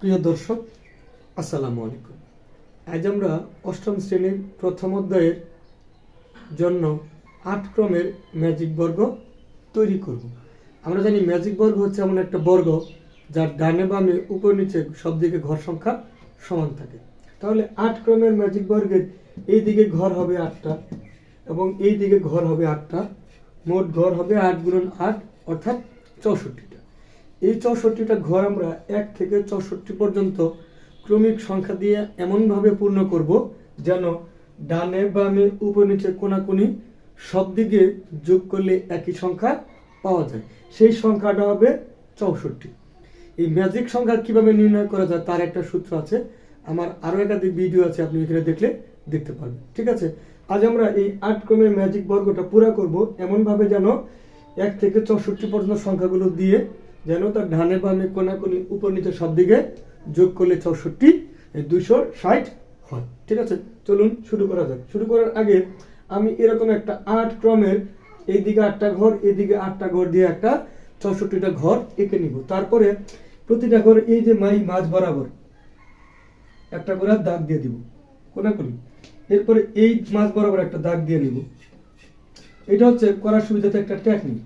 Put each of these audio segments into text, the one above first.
প্রিয় দর্শক, আসসালামু আলাইকুম। আজ আমরা অষ্টম শ্রেণীর প্রথম অধ্যায়ের জন্য ৮ ক্রমের ম্যাজিক বর্গ তৈরি করব। আমরা জানি ম্যাজিক বর্গ হচ্ছে এমন একটা বর্গ যার ডানে বামে উপর নিচে সব দিকে ঘর সংখ্যা সমান থাকে। তাহলে ৮ ক্রমের ম্যাজিক বর্গের এই দিকে ঘর হবে ৮টা এবং এই দিকে ঘর হবে ৮টা। মোট ঘর হবে ৮ গুণন ৮ অর্থাৎ ৬৪টা। এই ৬৪টা ঘর আমরা ১ থেকে ৬৪ পর্যন্ত ক্রমিক সংখ্যা দিয়ে এমনভাবে পূর্ণ করব যেন ডানে বামে উপর নিচে কোনাকুনি সব দিকে যোগ করলে একই সংখ্যা পাওয়া যায়। সেই সংখ্যাটা হবে ৬৪। এই ম্যাজিক সংখ্যা কিভাবে নির্ণয় করা যায় তার একটা সূত্র আছে। আমার আরও একাধিক ভিডিও আছে, আপনি এখানে দেখলে দেখতে পারবেন। ঠিক আছে, আজ আমরা এই ৮ ক্রমের ম্যাজিক বর্গটা পুরা করব এমনভাবে যেন ১ থেকে ৬৪ পর্যন্ত সংখ্যাগুলো দিয়ে যেন তার ডানে বামে কোনাকুনি উপর নিচে সব দিকে যোগ করলে ৬৪ ২৬০ হয়। ঠিক আছে, চলুন শুরু করা যাক। শুরু করার আগে আমি এরকম একটা ৮ ক্রমের এইদিকে ৮টা ঘর এদিকে 8টা ঘর দিয়ে একটা ৬৪টা ঘর এঁকে নিব। তারপরে প্রতিটা ঘর এই যে মাঝ বরাবর একটা করে দাগ দিয়ে দিব কোনাকুনি। এরপরে এই মাঝ বরাবর একটা দাগ দিয়ে নিব। এটা হচ্ছে করার সুবিধাতে একটা টেকনিক।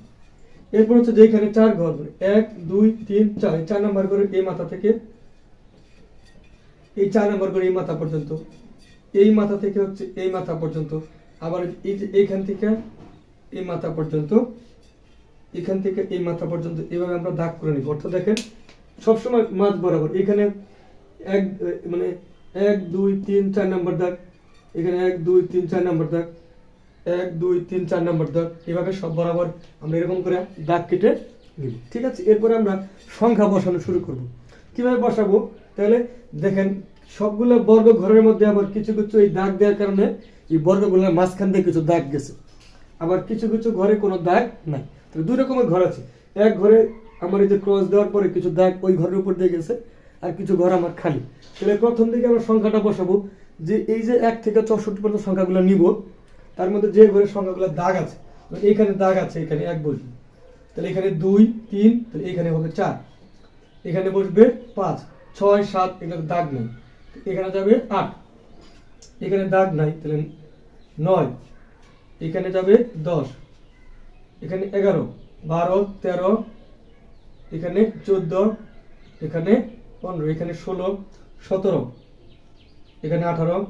এরপর হচ্ছে যেখানে 4 ঘর 1 2 3 4 4 নাম্বার করে এই মাথা থেকে এই 4 নাম্বার করে এই মাথা পর্যন্ত, এই মাথা থেকে হচ্ছে এই মাথা পর্যন্ত, আবার এই যে এইখান থেকে এই মাথা পর্যন্ত, এখান থেকে এই মাথা পর্যন্ত এভাবে আমরা দাগ করে নিব। অর্থাৎ দেখেন সবসময় মাঝ বরাবর এখানে 1 2 3 4 নাম্বার দাগ, এখানে 1 2 3 4 নাম্বার দাগ, 1 2 3 4 নাম্বার দাগ, এভাবে সব বরাবর আমরা এরকম করে দাগ কেটে নিব। ঠিক আছে, এরপরে আমরা সংখ্যা বসানো শুরু করব। কিভাবে বসাবো? তাহলে দেখেন সবগুলো বর্গ ঘরের মধ্যে আবার কিছু কিছু এই দাগ দেওয়ার কারণে এই বর্গগুলোর মাঝখান দিয়ে কিছু দাগ গেছে, আবার কিছু কিছু ঘরে কোনো দাগ নাই। তাহলে দুই রকমের ঘর আছে। এক ঘরে আমার এই যে ক্রস দেওয়ার পরে কিছু দাগ ওই ঘরের উপর দিয়ে গেছে, আর কিছু ঘর আমার খালি। তাহলে প্রথম দিকে আমরা সংখ্যাটা বসাবো যে এই যে 1 থেকে 64 পর্যন্ত সংখ্যাগুলো নিব, তার মধ্যে যে ঘরের সংখ্যাগুলো দাগ আছে, এইখানে দাগ আছে, এখানে 1 বসবে, তাহলে এখানে 2 3, তাহলে এখানে হবে 4, এখানে বসবে 5 6 7, এখানে দাগ নেই, এখানে যাবে 8, এখানে দাগ নাই, তাহলে 9, এখানে যাবে 10, এখানে 11 12 13, এখানে 14, এখানে 15, এখানে 16 17, এখানে 18,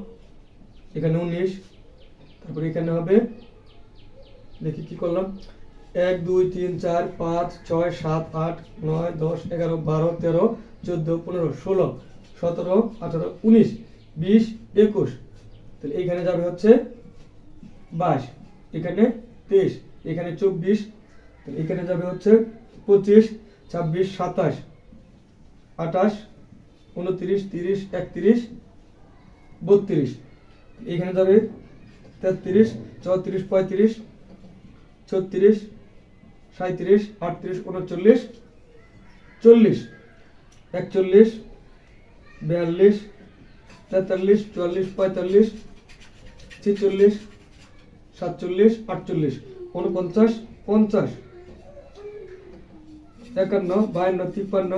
এখানে 19, তারপরে এখানে হবে, দেখি কি করলাম, 1 2 3 4 5 6 7 8 9 10 11 12 13 14 15 16 17 18 19 20 21, তাহলে এইখানে যাবে হচ্ছে 22, এখানে 23, এখানে 24, তাহলে এখানে যাবে হচ্ছে 25 26 27 28 29 30 31 32, এখানে যাবে 33 34 35 36 37 38 39 40 41 42 43 44 45 46 47 48 49 50 51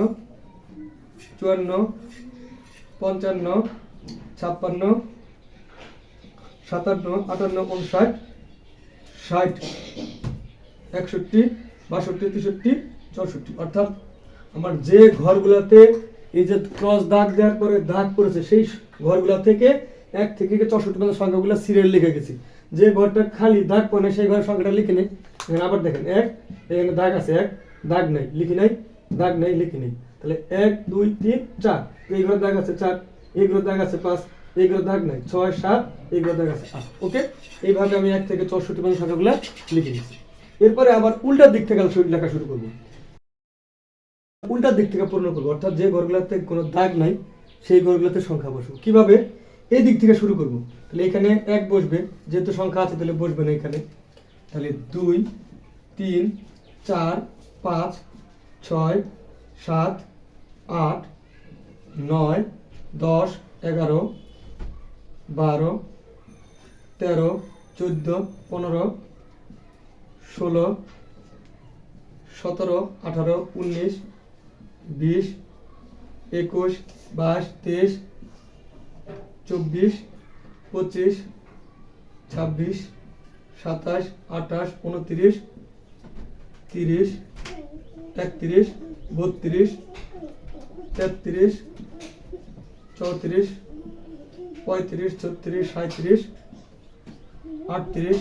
52 53 54 55 56 57 58 59 60 61 62 63 64। অর্থাৎ আমার যে ঘরগুলোতে এই যে ক্রস দাগ দেওয়ার পরে দাগ পড়েছে সেই ঘরগুলো থেকে 1 থেকে 64 পর্যন্ত সংখ্যাগুলো সিরিয়াল লিখে গেছি। যে ঘরটা খালি দাগ পড়ে সেই ঘরের সংখ্যাটা লিখে নেই। এখানে আবার দেখেন 1, এখানে দাগ আছে 1, দাগ নাই লিখি নাই, দাগ নাই লিখি নেই, তাহলে 1 2 3 4, এই ঘরে দাগ আছে 4, এই ঘরে দাগ আছে 5, এই ঘরে দাগ নাই 6 7, এই ঘরে দাগ আছে 8। ওকে, এইভাবে আমি 1 থেকে 64 পর্যন্ত সংখ্যাগুলো লিখে নিয়েছি। এরপরে আবার উল্টা দিক থেকে লেখা শুরু করব, উল্টা দিক থেকে পূর্ণ করবো। অর্থাৎ যে ঘরগুলোতে কোনো দাগ নাই সেই ঘরগুলোতে সংখ্যা বসবো। কিভাবে? এই দিক থেকে শুরু করব। তাহলে এখানে 1 বসবে, যেহেতু সংখ্যা আছে তাহলে বসবে না এখানে। তাহলে 2 3 4 5 6 7 8 9 10 11 12 13 14 15 16 17 18 19 20 21, 22, 23, 24, 25, 26, 27, 28, 29, 30, 31, 32, 33, 34, 35, 36, 37, 38,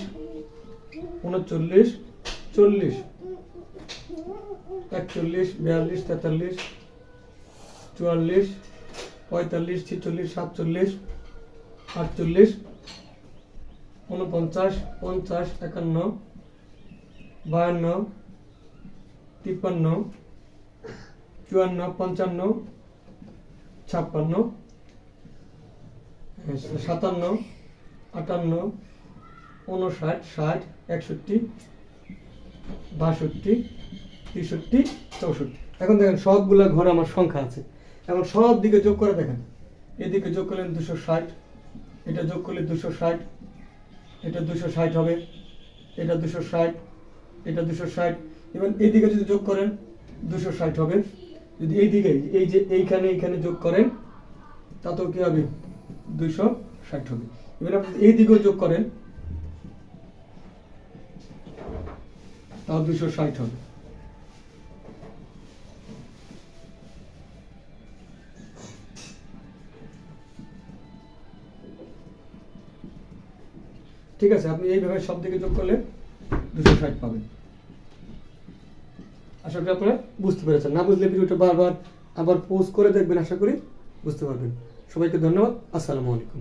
39, 40, 41, 42, 43, 44, 45, 46, 47, 48, 49, 50, 51, 52, 53, 54, 55, 56, 57, 58, 59, 60, 61, 62, 63, 64। এখন দেখেন সবগুলা ঘরে আমার সংখ্যা আছে। এখন সব দিকে যোগ করে দেখেন, এদিকে যোগ করলেন 260, এটা যোগ করলে 260, এটা 260 হবে, এটা 260, এটা 260। এবং এইদিকে যদি যোগ করেন 260 হবে। যদি এইদিকে এই যে এইখানে যোগ করেন তাতেও কি হবে 260 হবে। এবার আপনি এই দিকেও যোগ করেন তাও 260 হবে। ঠিক আছে, আপনি এইভাবে সব দিকে যোগ করলে 260 পাবেন। আশা করি আপনারা বুঝতে পেরেছেন। না বুঝলে ভিডিওটা বারবার আবার পোস্ট করে দেখবেন, আশা করি বুঝতে পারবেন। সবাইকে ধন্যবাদ। আসসালামু আলাইকুম।